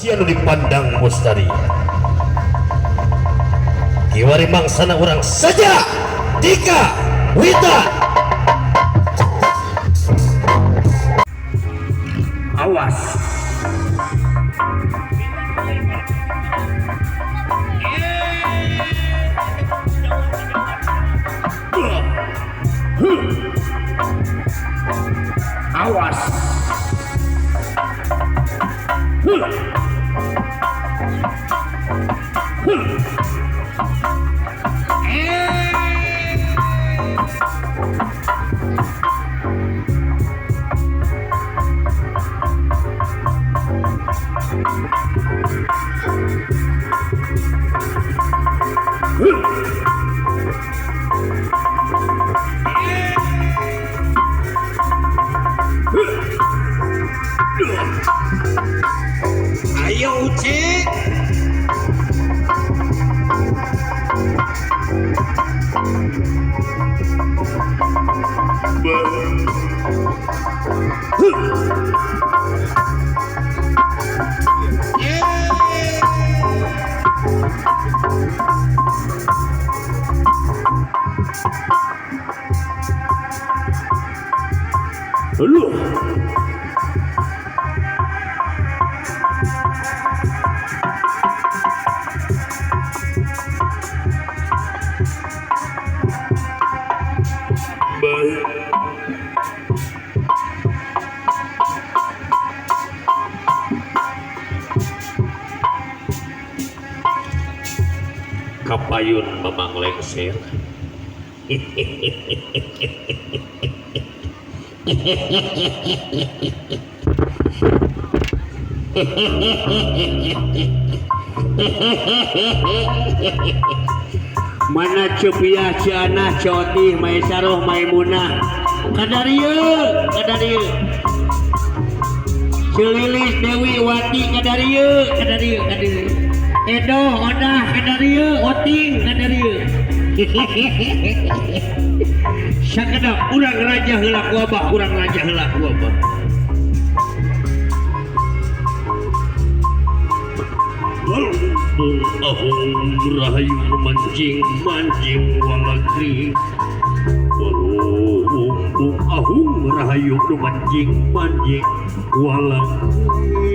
sianu dipandang mustari kiwari mangsana orang saja Dika Wita. Awas. Awas. Ayo Uci. Lu kapayun memang lengser. Mana Cepia Ciana Coti Maisaroh Maimunah Kadarieu Celilis Dewi Wati Kadarieu Edo Odah Kadarieu Oting Kadarieu sakedap urang raja heula ku Abah Ahum rahayu mancing walagri ahum rahayu mancing walagri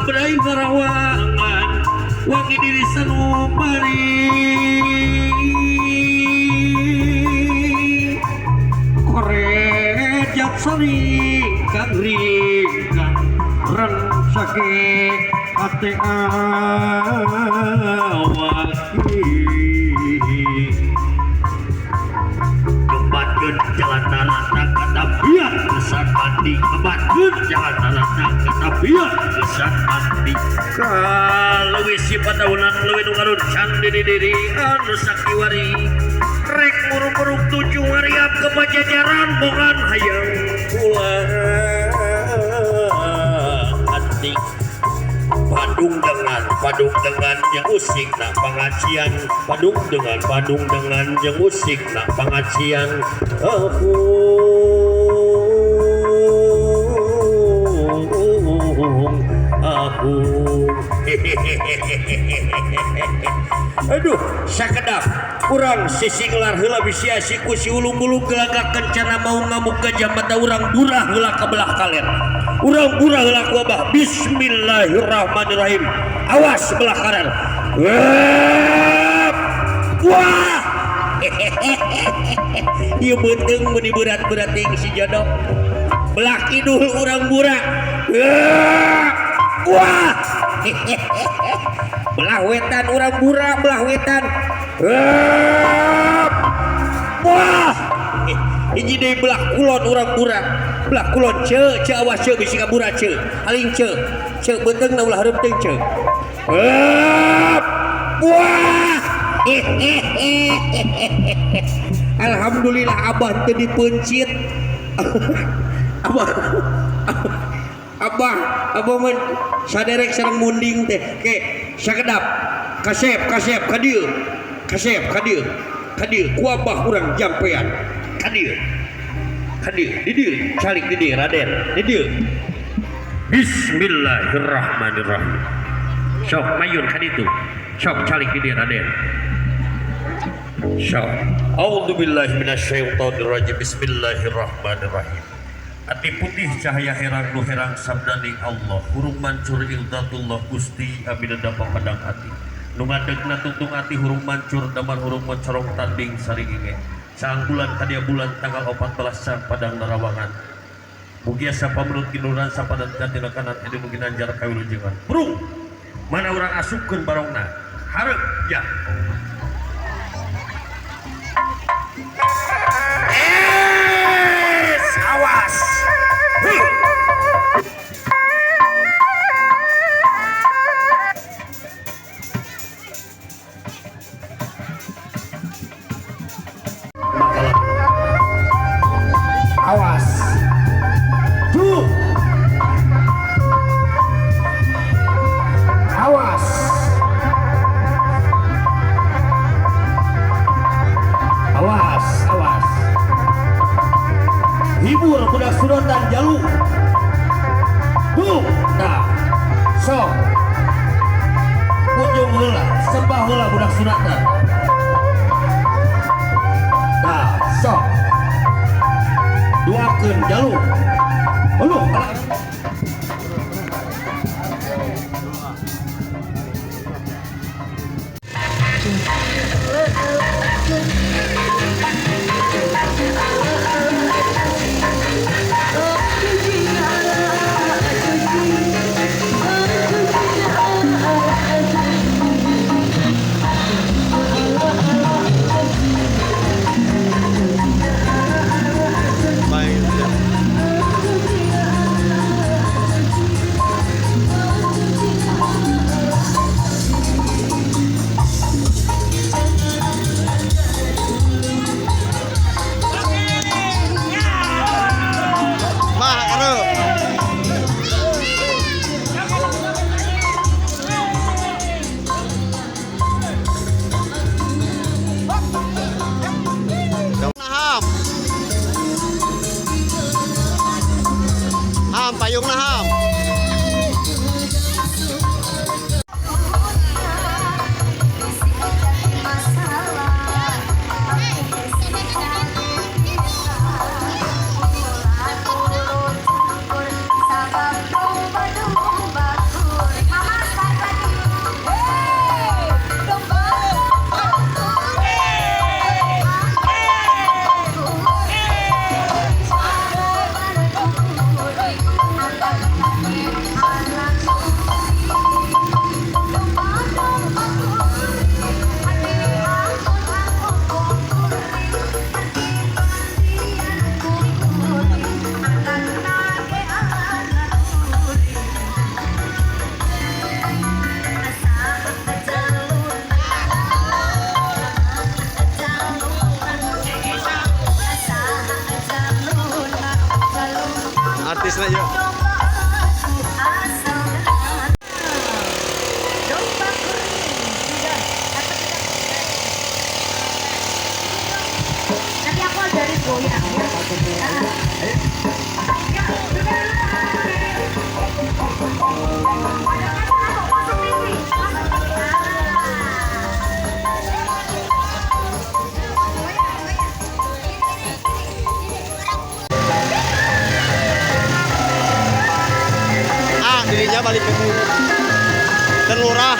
berai barawangan wangi diri sanubari korejak sari kagrikan reng sake ate awaki kebatkeun jalan darata katabian kesan mandi kebatkeun jalan darata katabian kesan mandi kaleuwih sifat daunan leuwih nu ngarun can diri anu sakiwari rek murug-murug tujuh ngariap ke pajajaran bogan hayang pulang hati Padung dengan yang usik nak pengajian Padung dengan yang usik nak pengajian aduh sakedap kurang sisinglar heula bisi asiku si ulung-ulung gelagak kencana mau ngamuk gajah mata urang burah heula ka belah kalen urang burah heula ku Abah bismillahirrahmanirrahim awas belah kanan wah ieu beuteung meuni berat-berat ting si jodoh belah kidul urang burah wah belah wetan urang burah belah wetan wah hiji deui belah kulon urang burah belah kulon ce awas ce bisi ka burah ce aling ce beuteungna ulah hareup teuing ce wah alhamdulillah Abah teu dipencit Abah men saderek sareng munding teh ke sakedap kasep ka dieu ku Abah urang jampean ka dieu Hadir, di dieu, calik di dieu Raden, di dieu. Bismillahirrahmanirrahim. Sok mayun ka ditu. Sok calik di dieu Raden. Sok. A'udzubillahi minasyaitonirrajim. Bismillahirrahmanirrahim. Ati putih cahaya herang nu herang sabdaning Allah. Hurung mancur ildatullah Gusti abidada papadang ati. Nu ngadegna tutung ati hurung mancur damar hurung mencorong tanding saringinge. Saang bulan kadia bulan tanggal 14 padang narawangan. Mugia sapa menurut kinuran sapa dan katina kanan ini mungkin anjar kawilujengan. Burung mana orang asupkeun barongna. Hareup ya. Awas. Awas. Duh. Awas. Awas, awas. Hibur budak surotan jalu. Duh. Nah. Sok. Kunjung heula, sembah heula budak sunatan. Nah, sok. Duakeun jalu. Huluh. Payung na ham. Artis na yun. Nanti aku dari goyang Dirinya balik ke lurah. Ke lurah.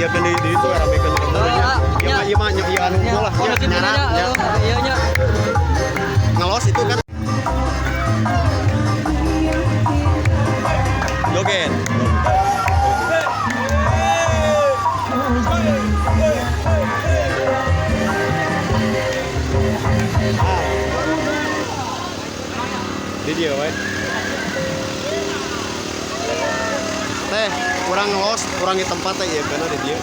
iya kan di itu rame kan iya mah iya anu lah ya nyarap ya iya nya ngelos itu kan joget di dia we teh kurang ngelos kurang di tempat teh ya bener di dia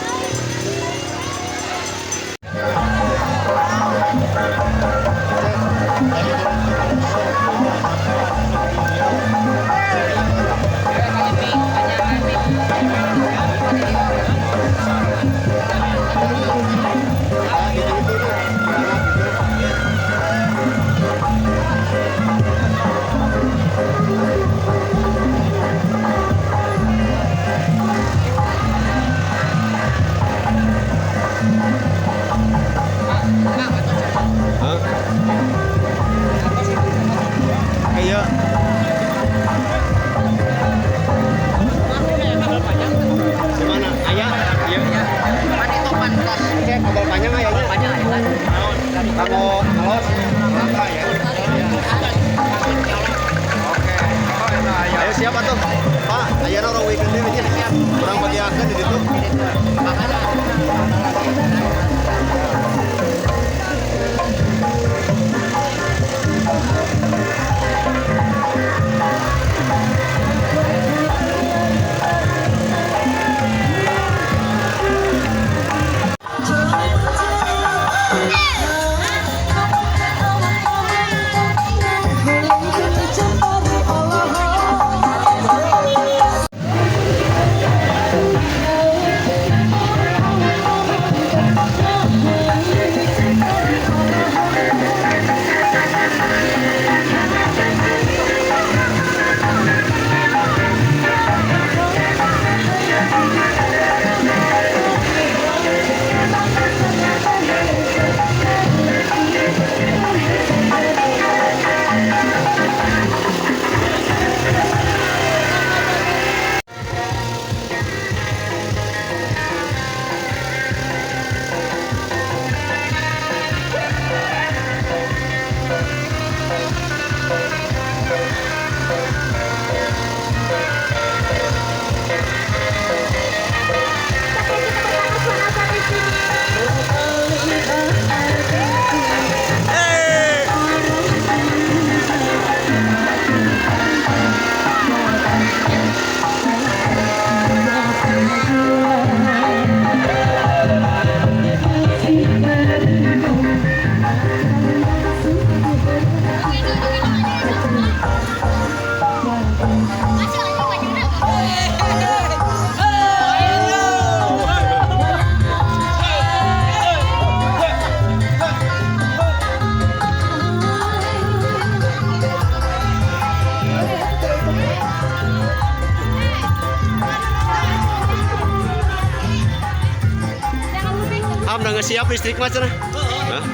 iya gimana ayah iya pan itu pan kos cek kabel panjang ayahnya panjang ya kan kamu ngelos ya ayo siapa tuh Pak ayah orang weekend ini siap orang bagi akan di situ udah ngesiap listrik macam nah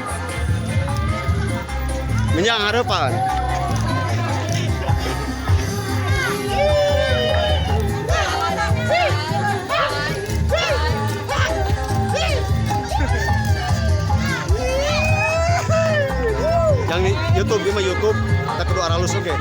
minyak harapan yang di YouTube, di YouTube, kita kedua halus oke.